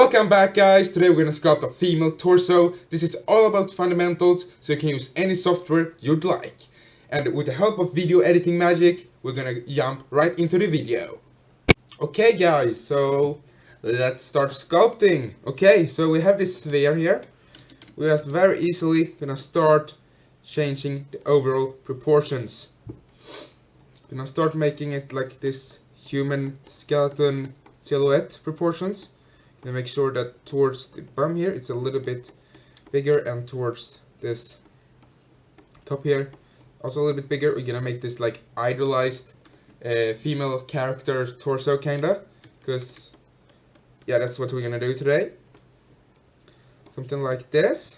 Welcome back, guys. Today we're gonna sculpt a female torso. This is all about fundamentals, so you can use any software you'd like. And with the help of video editing magic, we're gonna jump right into the video. Okay, guys, so let's start sculpting. Okay, so we have this sphere here. We're just very easily gonna start changing the overall proportions. Gonna start making it like this human skeleton silhouette proportions. Gonna make sure that towards the bum here it's a little bit bigger, and towards this top here also a little bit bigger. We're gonna make this like idolized female character torso kinda, because yeah, that's what we're gonna do today. Something like this.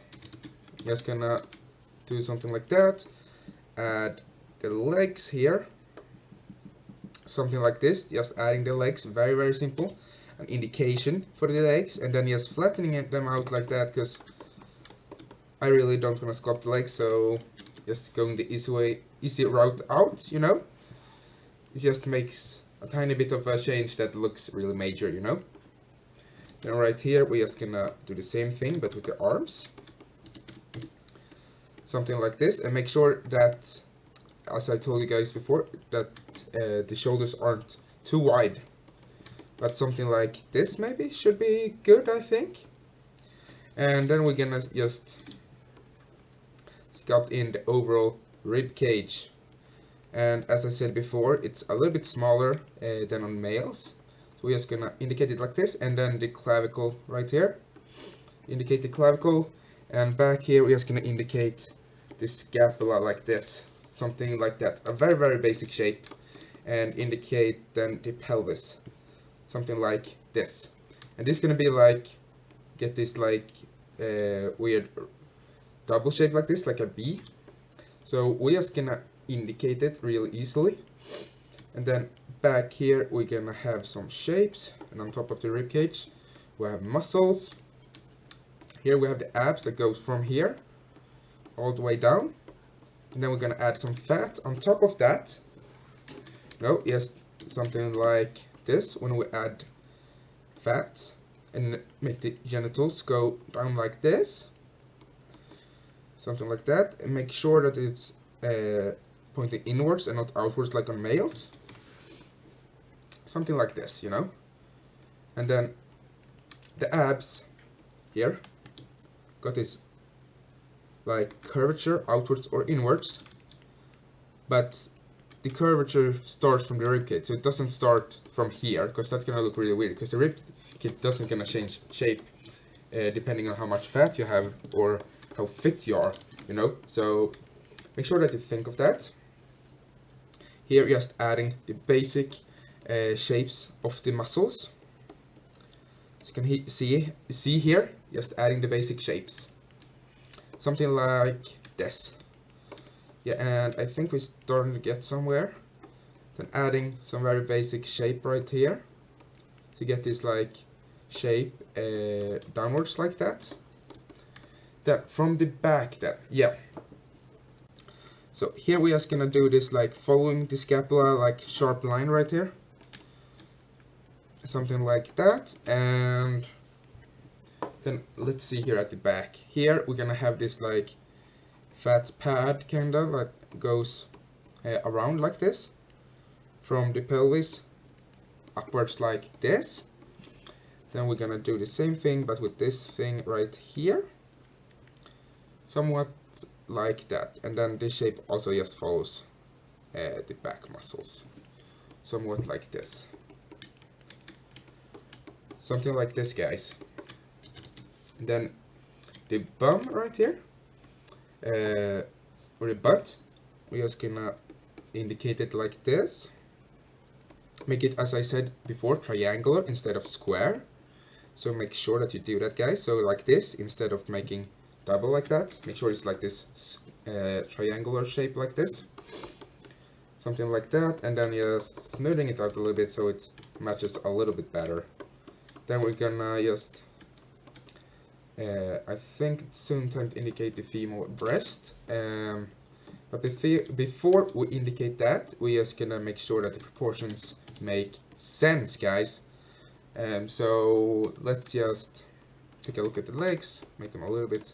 Just gonna do something like that. Add the legs here. Something like this, just adding the legs, very simple. An indication for the legs, and then just flattening them out like that, because I really don't want to sculpt the legs, so just going the easy route out, you know. It just makes a tiny bit of a change that looks really major, you know. Then right here we're just gonna do the same thing but with the arms. Something like this, and make sure that, as I told you guys before, that the shoulders aren't too wide. But something like this maybe should be good, I think. And then we're gonna just sculpt in the overall rib cage. And as I said before, it's a little bit smaller than on males. So we're just gonna indicate it like this, and then the clavicle right here. Indicate the clavicle, and back here we're just gonna indicate the scapula like this. Something like that. A very basic shape. And indicate then the pelvis. Something like this. And this is gonna be like, get this like weird double shape like this, like a V. So we're just gonna indicate it really easily. And then back here we're gonna have some shapes, and on top of the rib cage we have muscles. Here we have the abs that goes from here all the way down. And then we're gonna add some fat on top of that. No, yes, something like this when we add fat, and make the genitals go down like this. Something like that, and make sure that it's pointing inwards and not outwards like on males. Something like this, you know. And then the abs here got this like curvature outwards or inwards, but the curvature starts from the ribcage, so it doesn't start from here, because that's gonna look really weird, because the ribcage doesn't gonna change shape depending on how much fat you have or how fit you are, you know. So make sure that you think of that. Here just adding the basic shapes of the muscles. So you can see here, just adding the basic shapes. Something like this. Yeah, and I think we're starting to get somewhere. Then adding some very basic shape right here to get this like shape downwards like that. Then from the back then, yeah. So here we're just gonna do this like following the scapula, like sharp line right here. Something like that. And then let's see here at the back. Here we're gonna have this like fat pad kinda like goes around like this from the pelvis upwards like this. Then we're gonna do the same thing but with this thing right here, somewhat like that. And then this shape also just follows the back muscles, somewhat like this. Something like this, guys. And then the bum right here, or the butt, we're just gonna indicate it like this. Make it, as I said before, triangular instead of square. So make sure that you do that, guys. So like this, instead of making double like that, make sure it's like this triangular shape like this. Something like that, and then just smoothing it out a little bit so it matches a little bit better. Then we're gonna just I think it's soon time to indicate the female breast, but before we indicate that, we're just gonna make sure that the proportions make sense, guys. So let's just take a look at the legs, make them a little bit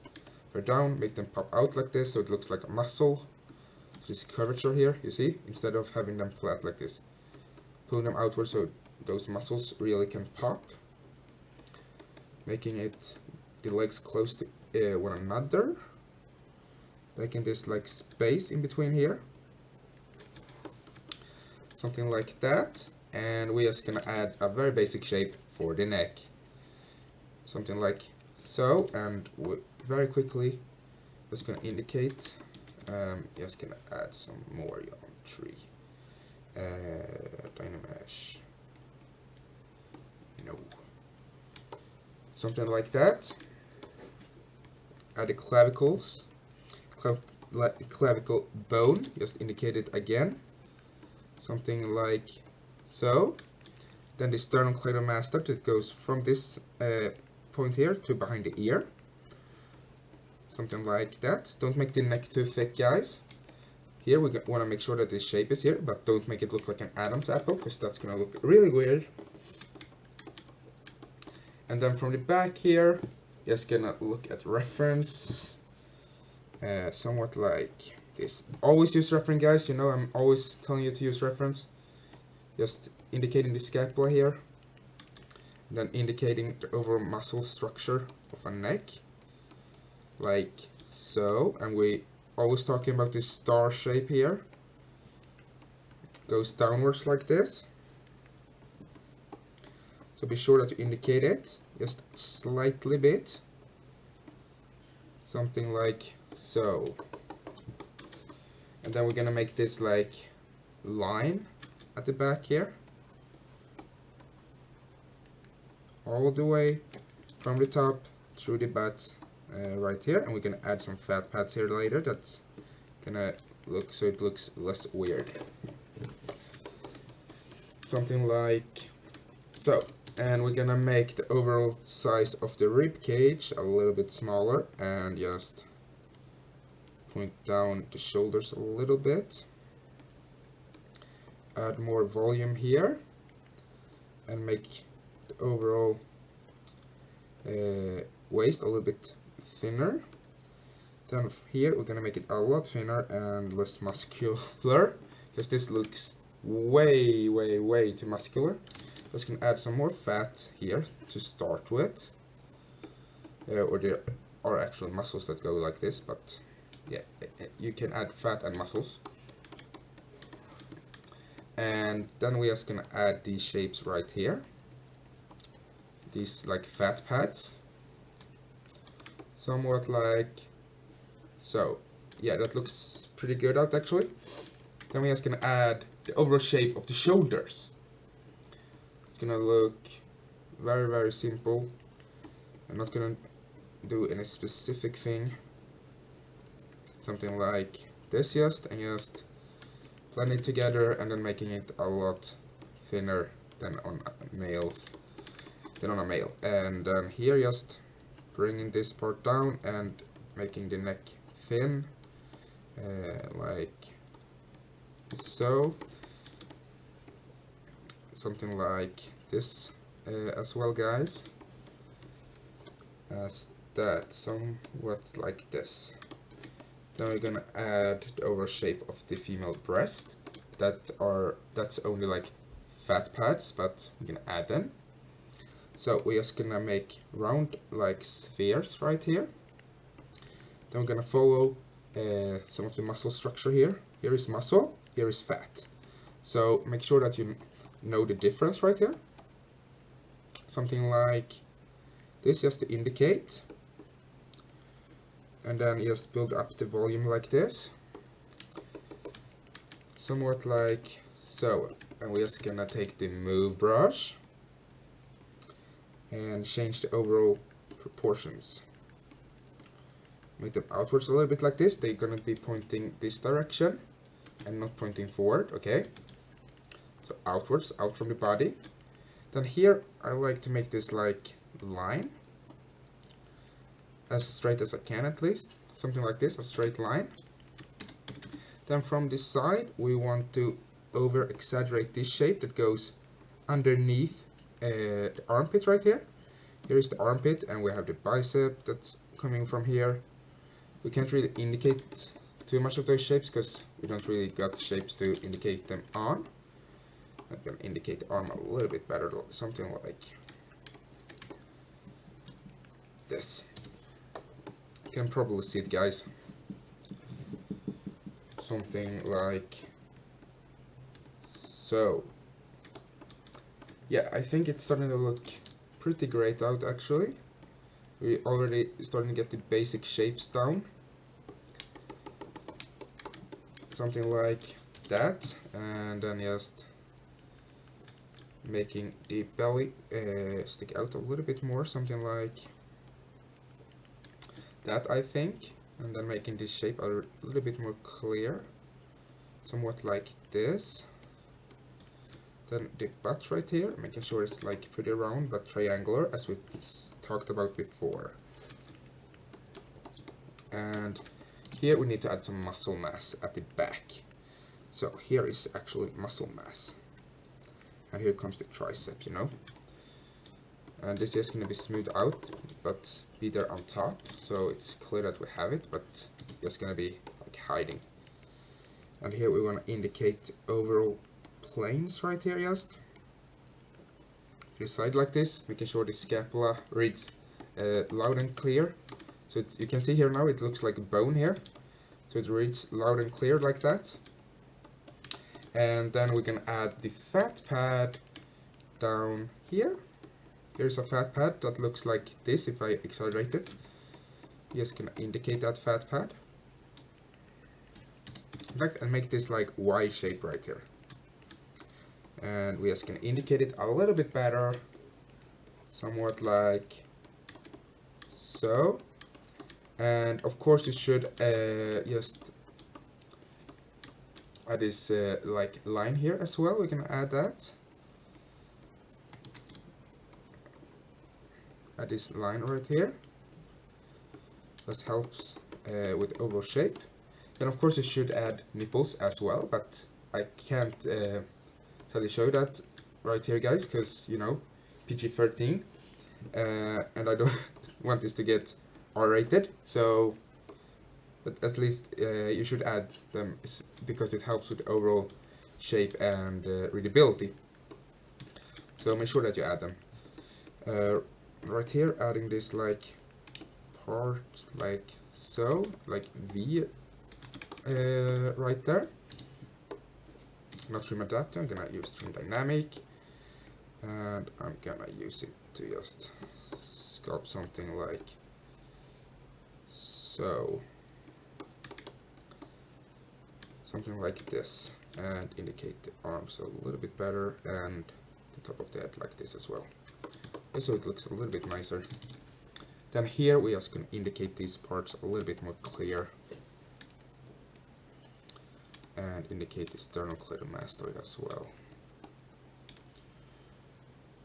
further down, make them pop out like this so it looks like a muscle. This curvature here, you see, instead of having them flat like this. Pulling them outward so those muscles really can pop. Making it the legs close to one another. Making this like space in between here. Something like that. And we're just gonna add a very basic shape for the neck. Something like so, and very quickly just gonna indicate. Just gonna add some more geometry. Dynamesh. No. Something like that. Add the clavicles. Clavicle bone. Just indicate it again. Something like so. Then the sternocleidomastoid that goes from this point here to behind the ear. Something like that. Don't make the neck too thick, guys. Here we want to make sure that this shape is here, but don't make it look like an Adam's apple, because that's going to look really weird. And then from the back here, just going to look at reference. Somewhat like this. Always use reference, guys. You know, I'm always telling you to use reference. Just indicating the scapula here. And then indicating the overall muscle structure of a neck. Like so, and we always talking about this star shape here. It goes downwards like this. So be sure that you indicate it just slightly bit. Something like so. And then we're gonna make this like line at the back here. All the way from the top through the butt. Right here, and we're gonna add some fat pads here later. That's gonna look so it looks less weird. Something like so. And we're gonna make the overall size of the rib cage a little bit smaller and just point down the shoulders a little bit. Add more volume here and make the overall waist a little bit thinner. Then here we're gonna make it a lot thinner and less muscular, because this looks way too muscular. Just gonna add some more fat here to start with, or there are actual muscles that go like this, but yeah, you can add fat and muscles. And then we're just gonna add these shapes right here, these like fat pads. Somewhat like so. Yeah, that looks pretty good out actually. Then we're just gonna add the overall shape of the shoulders. It's gonna look very simple. I'm not gonna do any specific thing. Something like this just, and just blend it together, and then making it a lot thinner than on males, than on a male. And then here just bringing this part down and making the neck thin, like so. Something like this as well, guys. As that, somewhat like this. Then we're gonna add the overall shape of the female breast. That's only like fat pads, but we're gonna add them. So we're just gonna make round like spheres right here. Then we're gonna follow some of the muscle structure here. Here is muscle, here is fat. So make sure that you know the difference right here. Something like this, just to indicate. And then just build up the volume like this. Somewhat like so. And we're just gonna take the move brush and change the overall proportions. Make them outwards a little bit like this. They're gonna be pointing this direction and not pointing forward, okay? So outwards, out from the body. Then here I like to make this like line, as straight as I can at least. Something like this, a straight line. Then from this side we want to over exaggerate this shape that goes underneath the armpit right here. Here is the armpit, and we have the bicep that's coming from here. We can't really indicate too much of those shapes because we don't really got shapes to indicate them on. I'm gonna indicate the arm a little bit better, something like this. You can probably see it, guys. Something like so. Yeah, I think it's starting to look pretty great out actually. We're already starting to get the basic shapes down. Something like that, and then just making the belly stick out a little bit more, something like that, I think, and then making this shape a little bit more clear, somewhat like this. Then the butt right here, making sure it's like pretty round but triangular, as we talked about before. And here we need to add some muscle mass at the back. So here is actually muscle mass. And here comes the tricep, you know. And this is going to be smoothed out, but be there on top, so it's clear that we have it, but just going to be like hiding. And here we want to indicate overall planes right here, just to the side like this, making sure the scapula reads loud and clear. So you can see here now it looks like a bone here, so it reads loud and clear like that. And then we can add the fat pad down here. Here's a fat pad that looks like this if I accelerate it. Just gonna indicate that fat pad. In fact, and make this like Y shape right here. And we're just gonna indicate it a little bit better, somewhat like so. And of course you should just add this like line here as well. We're gonna add that. Add this line right here. This helps with overall shape. Then of course you should add nipples as well, but I can't totally show that right here, guys, because you know, PG-13, and I don't want this to get R-rated. So, but at least you should add them because it helps with overall shape and readability. So make sure that you add them. Right here, adding this like part like so, like V right there. Not trim adapter, I'm gonna use trim dynamic, and I'm gonna use it to just sculpt something like so, something like this, and indicate the arms a little bit better and the top of the head like this as well, so it looks a little bit nicer. Then here we are just gonna indicate these parts a little bit more clear, and indicate the sternocleidomastoid as well.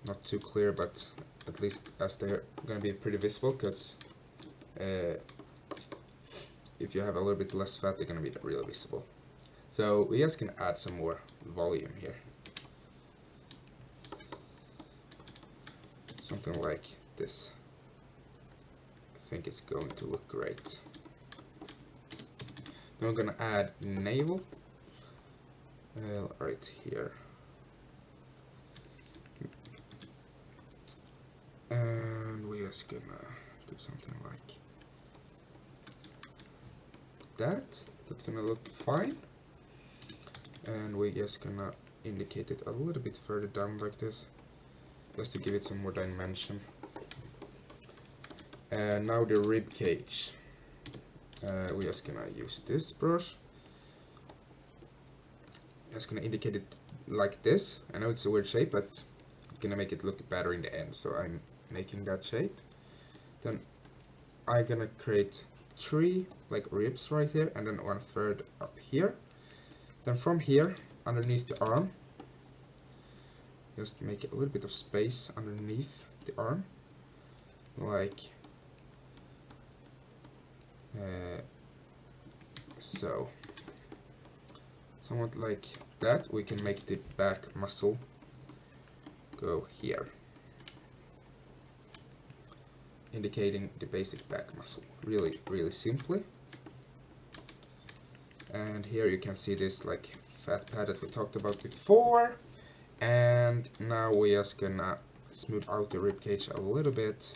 Not too clear, but at least as they're going to be pretty visible, because if you have a little bit less fat, they're going to be really visible. So we just can add some more volume here. Something like this. I think it's going to look great. Then we're going to add navel. Right here, and we're just gonna do something like that. That's gonna look fine, and we're just gonna indicate it a little bit further down like this, just to give it some more dimension. And now the rib cage, we're just gonna use this brush. Just gonna indicate it like this. I know it's a weird shape, but it's gonna make it look better in the end, so I'm making that shape. Then I'm gonna create 3 like ribs right here, and then 1/3 up here. Then from here, underneath the arm, just make a little bit of space underneath the arm, like so. Somewhat like that. We can make the back muscle go here. indicating the basic back muscle, really simply. And here you can see this like fat pad that we talked about before. And now we're just gonna smooth out the ribcage a little bit,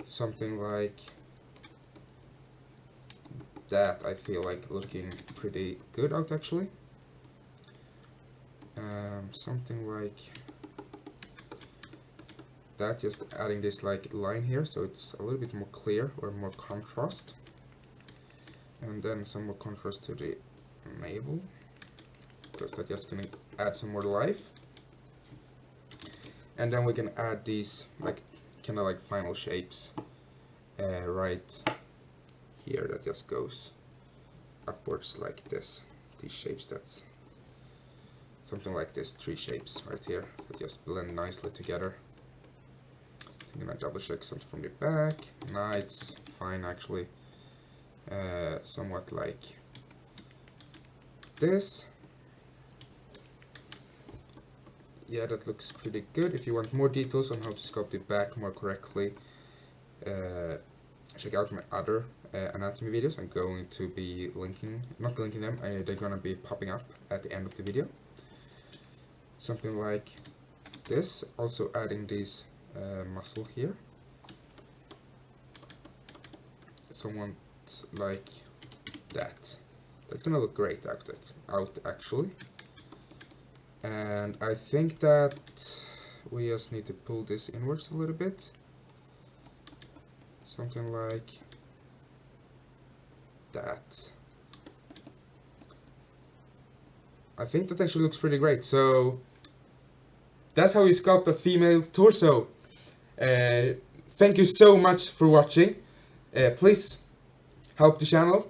something like that. I feel like looking pretty good out actually. Something like that, just adding this like line here so it's a little bit more clear or more contrast, and then some more contrast to the navel, because that's just gonna add some more life. And then we can add these like kind of like final shapes right here, that just goes upwards like this. These shapes, that's something like this, 3 shapes right here that just blend nicely together. I'm gonna double check something from the back. Nah, it's fine actually. Somewhat like this. Yeah, that looks pretty good. If you want more details on how to sculpt the back more correctly, check out my other anatomy videos. I'm going to be not linking them, they're gonna be popping up at the end of the video. Something like this, also adding these muscle here. Somewhat like that. That's gonna look great out actually. And I think that we just need to pull this inwards a little bit. Something like that. I think that actually looks pretty great. So that's how you sculpt a female torso. Thank you so much for watching. Please help the channel